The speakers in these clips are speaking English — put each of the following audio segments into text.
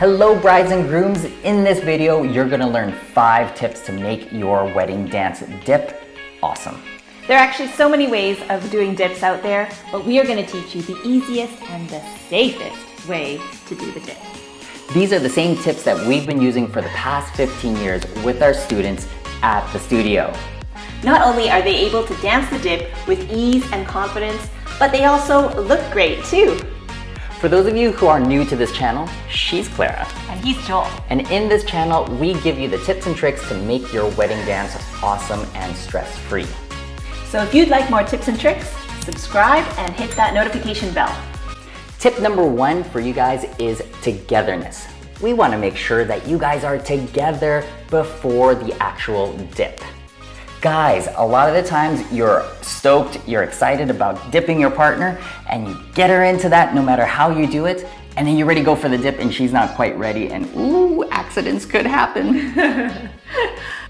Hello brides and grooms, in this video you're going to learn 5 tips to make your wedding dance dip awesome. There are actually so many ways of doing dips out there, but we are going to teach you the easiest and the safest way to do the dip. These are the same tips that we've been using for the past 15 years with our students at the studio. Not only are they able to dance the dip with ease and confidence, but they also look great too. For those of you who are new to this channel, she's Clara. And he's Joel. And in this channel, we give you the tips and tricks to make your wedding dance awesome and stress-free. So if you'd like more tips and tricks, subscribe and hit that notification bell. Tip number 1 for you guys is togetherness. We want to make sure that you guys are together before the actual dip. Guys, a lot of the times you're stoked, you're excited about dipping your partner, and you get her into that no matter how you do it, and then you're ready to go for the dip and she's not quite ready, and ooh, accidents could happen.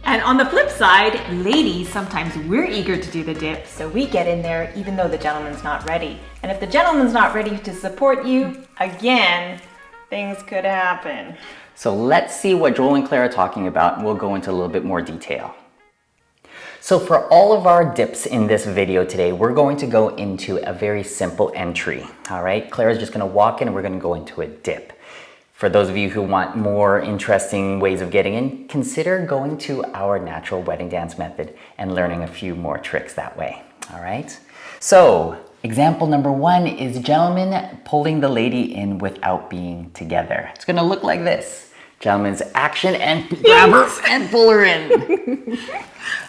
And on the flip side, ladies, sometimes we're eager to do the dip, so we get in there even though the gentleman's not ready. And if the gentleman's not ready to support you, again, things could happen. So let's see what Joel and Claire are talking about, and we'll go into a little bit more detail. So for all of our dips in this video today, we're going to go into a very simple entry, all right? Claire's just gonna walk in and we're gonna go into a dip. For those of you who want more interesting ways of getting in, consider going to our natural wedding dance method and learning a few more tricks that way, all right? So example number 1 is gentleman pulling the lady in without being together. It's gonna look like this. Gentleman's action and grab her and pull her in.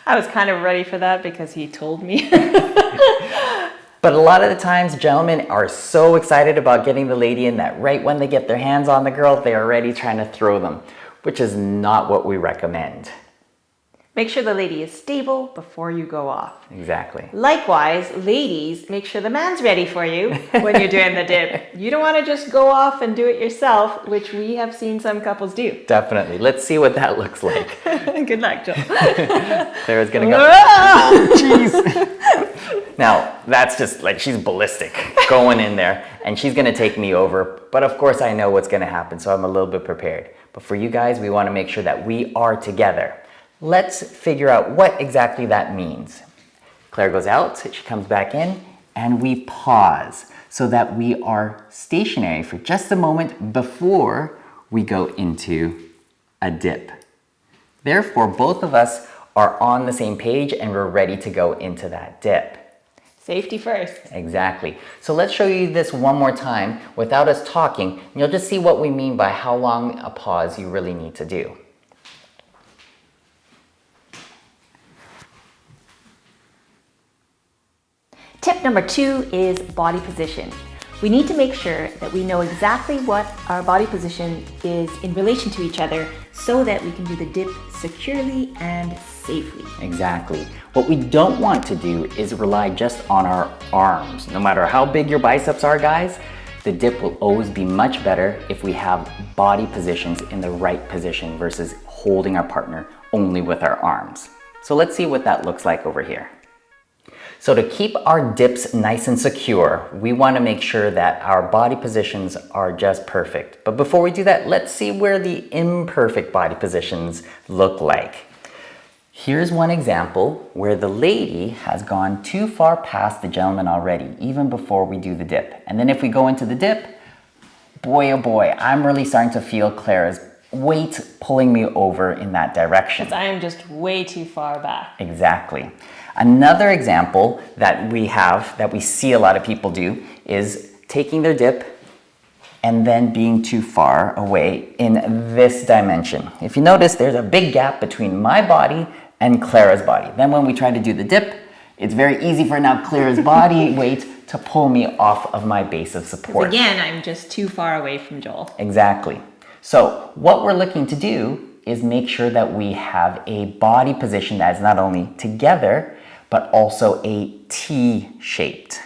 I was kind of ready for that because he told me. But a lot of the times, gentlemen are so excited about getting the lady in that right when they get their hands on the girl, they are already trying to throw them, which is not what we recommend. Make sure the lady is stable before you go off. Exactly. Likewise, ladies, make sure the man's ready for you when you're doing the dip. You don't want to just go off and do it yourself, which we have seen some couples do. Definitely. Let's see what that looks like. Good luck, Joel. Clara's gonna go. Oh, jeez. Now, that's just like she's ballistic going in there, and she's gonna take me over. But of course, I know what's gonna happen, so I'm a little bit prepared. But for you guys, we want to make sure that we are together. Let's figure out what exactly that means. Claire goes out, she comes back in, and we pause so that we are stationary for just a moment before we go into a dip. Therefore, both of us are on the same page and we're ready to go into that dip. Safety first. Exactly. So let's show you this one more time without us talking, and you'll just see what we mean by how long a pause you really need to do. Tip number 2 is body position. We need to make sure that we know exactly what our body position is in relation to each other so that we can do the dip securely and safely. Exactly. What we don't want to do is rely just on our arms. No matter how big your biceps are, guys, the dip will always be much better if we have body positions in the right position versus holding our partner only with our arms. So let's see what that looks like over here. So to keep our dips nice and secure, we want to make sure that our body positions are just perfect. But before we do that, let's see where the imperfect body positions look like. Here's one example where the lady has gone too far past the gentleman already, even before we do the dip. And then if we go into the dip, boy oh boy, I'm really starting to feel Clara's weight pulling me over in that direction. Because I am just way too far back. Exactly. Another example that we have, that we see a lot of people do, is taking their dip and then being too far away in this dimension. If you notice, there's a big gap between my body and Clara's body. Then when we try to do the dip, it's very easy for now Clara's body weight to pull me off of my base of support. Again, I'm just too far away from Joel. Exactly. So what we're looking to do is make sure that we have a body position that is not only together, but also a T-shaped.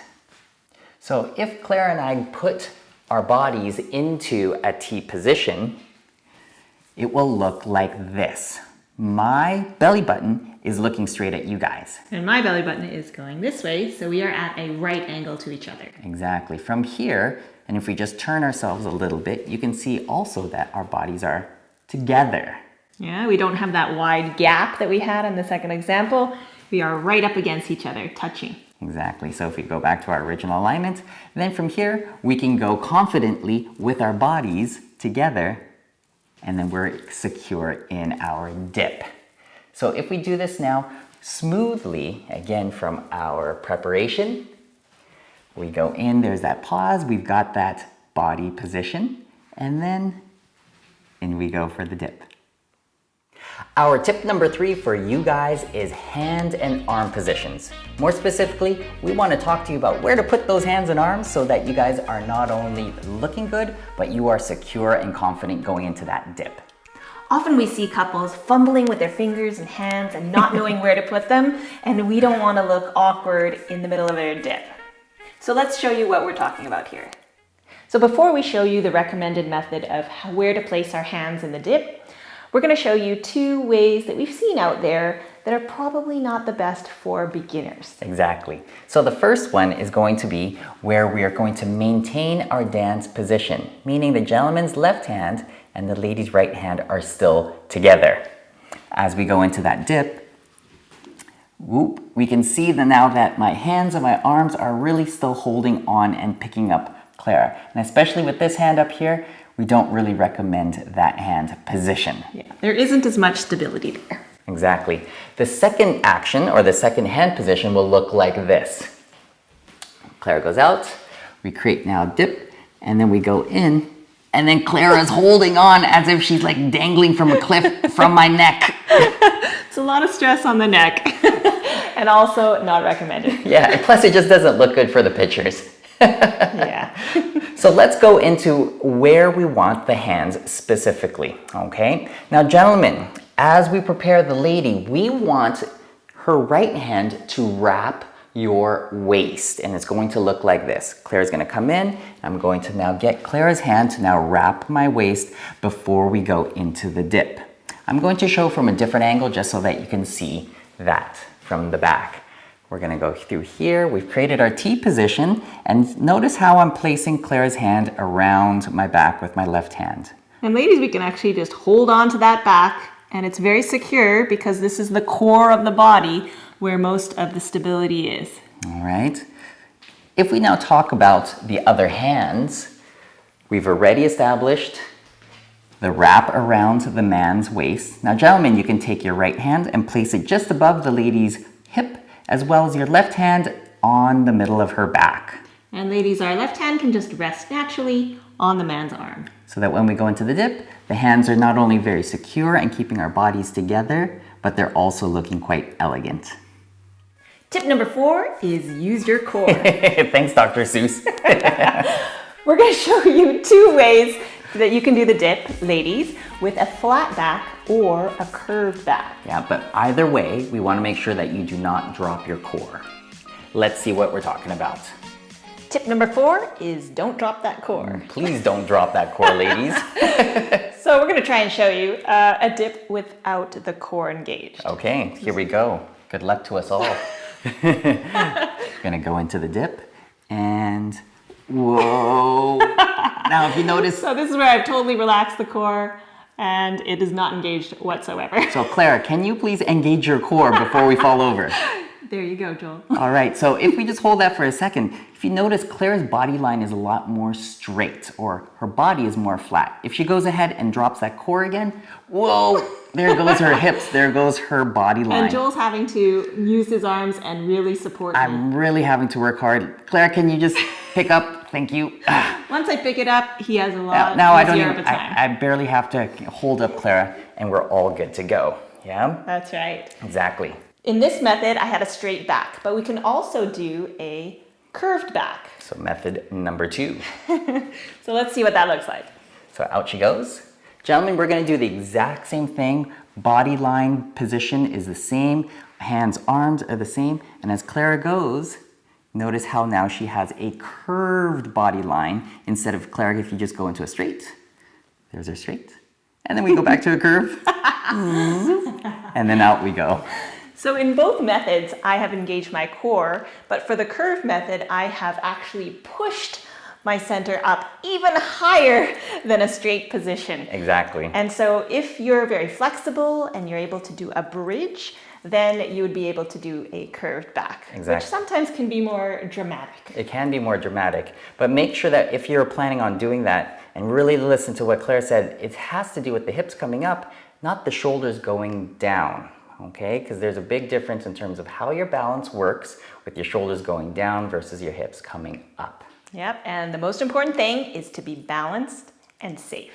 So if Claire and I put our bodies into a T position, it will look like this. My belly button is looking straight at you guys. And my belly button is going this way, so we are at a right angle to each other. Exactly. From here, And if we just turn ourselves a little bit, you can see also that our bodies are together. Yeah, we don't have that wide gap that we had in the second example. We are right up against each other, touching. Exactly. So if we go back to our original alignment, then from here, we can go confidently with our bodies together, and then we're secure in our dip. So if we do this now smoothly, again from our preparation, we go in, there's that pause, we've got that body position, and then in we go for the dip. Our tip number 3 for you guys is hand and arm positions. More specifically, we want to talk to you about where to put those hands and arms so that you guys are not only looking good, but you are secure and confident going into that dip. Often we see couples fumbling with their fingers and hands and not knowing where to put them, and we don't want to look awkward in the middle of their dip. So let's show you what we're talking about here. So before we show you the recommended method of where to place our hands in the dip, we're going to show you 2 ways that we've seen out there that are probably not the best for beginners. Exactly. So the first one is going to be where we are going to maintain our dance position, meaning the gentleman's left hand and the lady's right hand are still together. As we go into that dip, whoop, we can see that now that my hands and my arms are really still holding on and picking up Clara. And especially with this hand up here, we don't really recommend that hand position. Yeah, there isn't as much stability there. Exactly. The second action or the second hand position will look like this. Clara goes out, we create now a dip, and then we go in, and then Clara's holding on as if she's like dangling from a cliff from my neck. It's a lot of stress on the neck and also not recommended. Yeah, and plus it just doesn't look good for the pictures. Yeah. So let's go into where we want the hands specifically, okay? Now, gentlemen, as we prepare the lady, we want her right hand to wrap your waist, and it's going to look like this. Clara's gonna come in. I'm going to now get Clara's hand to now wrap my waist before we go into the dip. I'm going to show from a different angle just so that you can see that from the back. We're gonna go through here. We've created our T position, and notice how I'm placing Clara's hand around my back with my left hand. And ladies, we can actually just hold on to that back, and it's very secure because this is the core of the body where most of the stability is. All right. If we now talk about the other hands, we've already established the wrap around the man's waist. Now, gentlemen, you can take your right hand and place it just above the lady's hip, as well as your left hand on the middle of her back. And ladies, our left hand can just rest naturally on the man's arm. So that when we go into the dip, the hands are not only very secure and keeping our bodies together, but they're also looking quite elegant. Tip number 4 is use your core. Thanks, Dr. Seuss. We're going to show you 2 ways that you can do the dip, ladies, with a flat back or a curved back. Yeah, but either way, we want to make sure that you do not drop your core. Let's see what we're talking about. Tip number 4 is don't drop that core. Please don't drop that core, ladies. So we're going to try and show you a dip without the core engaged. Okay, here we go. Good luck to us all. Gonna go into the dip and whoa. Now if you notice, So this is where I've totally relaxed the core and it is not engaged whatsoever. so Clara, can you please engage your core before we fall over? There you go, Joel. All right, so if we just hold that for a second, if you notice, Clara's body line is a lot more straight, or her body is more flat. If she goes ahead and drops that core again, whoa, there goes her hips, there goes her body line. And Joel's having to use his arms and really support me. I'm really having to work hard. Clara, can you just pick up? Thank you. Once I pick it up, he has a lot Now I don't easier even, of a time. I barely have to hold up Clara, and we're all good to go. Yeah? That's right. Exactly. In this method, I had a straight back, but we can also do a curved back. So method number 2. So let's see what that looks like. So out she goes. Gentlemen, we're gonna do the exact same thing. Body line position is the same. Hands, arms are the same. And as Clara goes, notice how now she has a curved body line instead of Clara, if you just go into a straight. There's her straight. And then we go back to a curve. And then out we go. So in both methods, I have engaged my core, but for the curved method, I have actually pushed my center up even higher than a straight position. Exactly. And so if you're very flexible and you're able to do a bridge, then you would be able to do a curved back, Exactly. which sometimes can be more dramatic. It can be more dramatic, but make sure that if you're planning on doing that and really listen to what Claire said, it has to do with the hips coming up, not the shoulders going down, okay? Because there's a big difference in terms of how your balance works with your shoulders going down versus your hips coming up. Yep, and the most important thing is to be balanced and safe.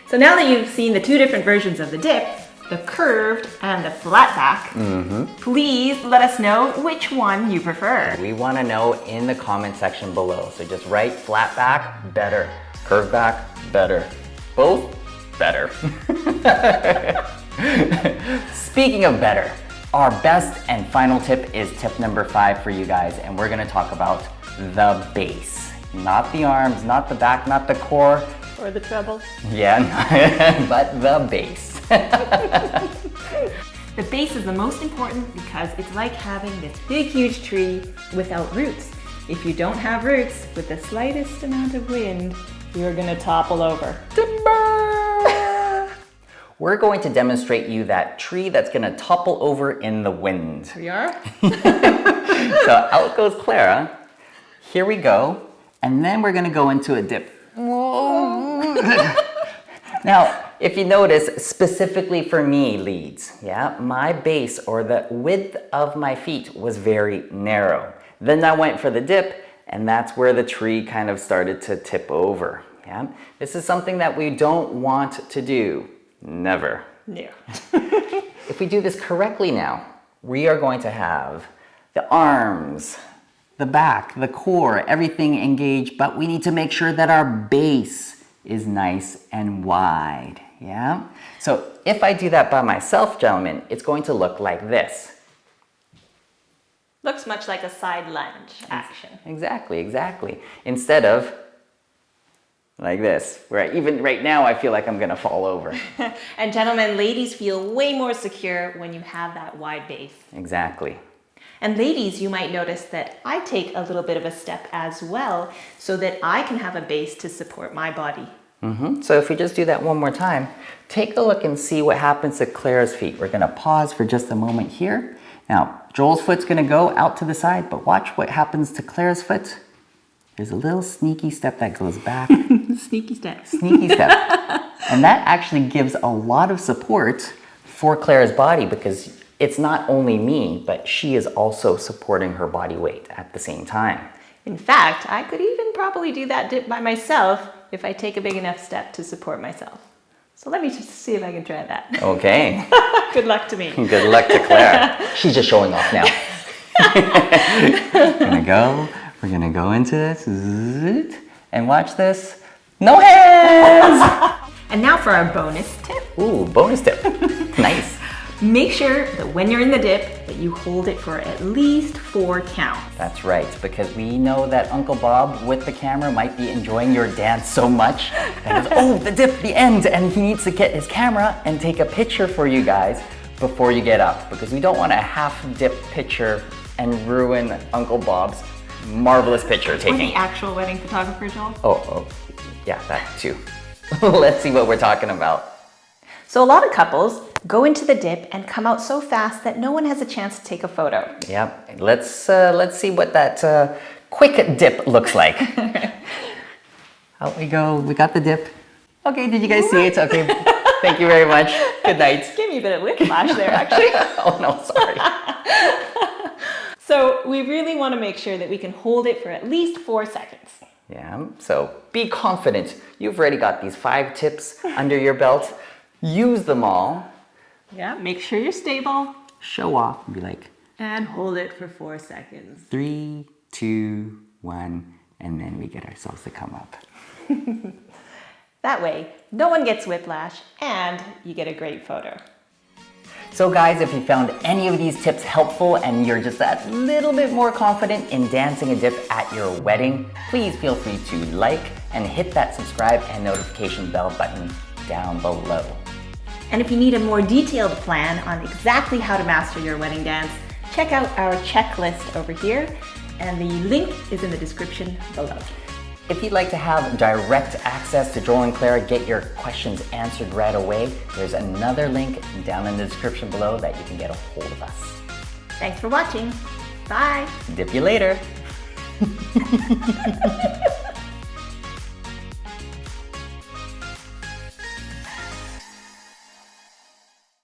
So now that you've seen the two different versions of the dip, the curved and the flat back, please let us know which one you prefer. We want to know in the comment section below. So just write flat back, better. Curved back, better. Both, better. Speaking of better, our best and final tip is tip number 5 for you guys, and we're going to talk about the base. Not the arms, not the back, not the core. Or the treble. Yeah, but the base. The base is the most important because it's like having this big, huge tree without roots. If you don't have roots, with the slightest amount of wind, you're gonna topple over. Timber! We're going to demonstrate you that tree that's gonna topple over in the wind. We are? So out goes Clara. Here we go. And then we're gonna go into a dip. Now, if you notice, specifically for me, leads, yeah, my base or the width of my feet was very narrow. Then I went for the dip, and that's where the tree kind of started to tip over. Yeah, this is something that we don't want to do. Never. Yeah. If we do this correctly now, we are going to have the arms, the back, the core, everything engaged, but we need to make sure that our base is nice and wide, yeah? So if I do that by myself, gentlemen, it's going to look like this. Looks much like a side lunge action. Exactly, exactly. Instead of like this, where even right now I feel like I'm gonna fall over. And gentlemen, ladies feel way more secure when you have that wide base. Exactly. And ladies, you might notice that I take a little bit of a step as well so that I can have a base to support my body. So if we just do that one more time, take a look and see what happens to Claire's feet. We're gonna pause for just a moment here. Now, Joel's foot's gonna go out to the side, but watch what happens to Claire's foot. There's a little sneaky step that goes back. Sneaky step. Sneaky step. And that actually gives a lot of support for Claire's body because it's not only me, but she is also supporting her body weight at the same time. In fact, I could even probably do that dip by myself if I take a big enough step to support myself. So let me just see if I can try that. Okay. Good luck to me. Good luck to Claire. She's just showing off now. We're gonna go into this, and watch this. No hands! And now for our bonus tip. Ooh, bonus tip. Nice. Make sure that when you're in the dip, that you hold it for at least 4 counts. That's right, because we know that Uncle Bob with the camera might be enjoying your dance so much that he's, oh, the dip, the end, and he needs to get his camera and take a picture for you guys before you get up, because we don't want a half-dip picture and ruin Uncle Bob's marvelous picture Or taking. the actual wedding photographer, Joel. Oh, yeah, that too. Let's see what we're talking about. So a lot of couples go into the dip and come out so fast that no one has a chance to take a photo. Yep, let's see what that quick dip looks like. Out we go, we got the dip. Okay, did you guys see it? Okay, thank you very much. Good night. Give me a bit of whiplash there, actually. Oh no, sorry. So we really want to make sure that we can hold it for at least 4 seconds. Yeah, so be confident. You've already got these 5 tips under your belt. Use them all. Yeah, make sure you're stable. Show off and be like, And hold it for 4 seconds. 3, 2, 1, and then we get ourselves to come up. That way, no one gets whiplash and you get a great photo. So guys, if you found any of these tips helpful and you're just that little bit more confident in dancing a dip at your wedding, please feel free to like and hit that subscribe and notification bell button down below. And if you need a more detailed plan on exactly how to master your wedding dance, check out our checklist over here, and the link is in the description below. If you'd like to have direct access to Joel and Clara, get your questions answered right away, there's another link down in the description below that you can get a hold of us. Thanks for watching. Bye. Dip you later.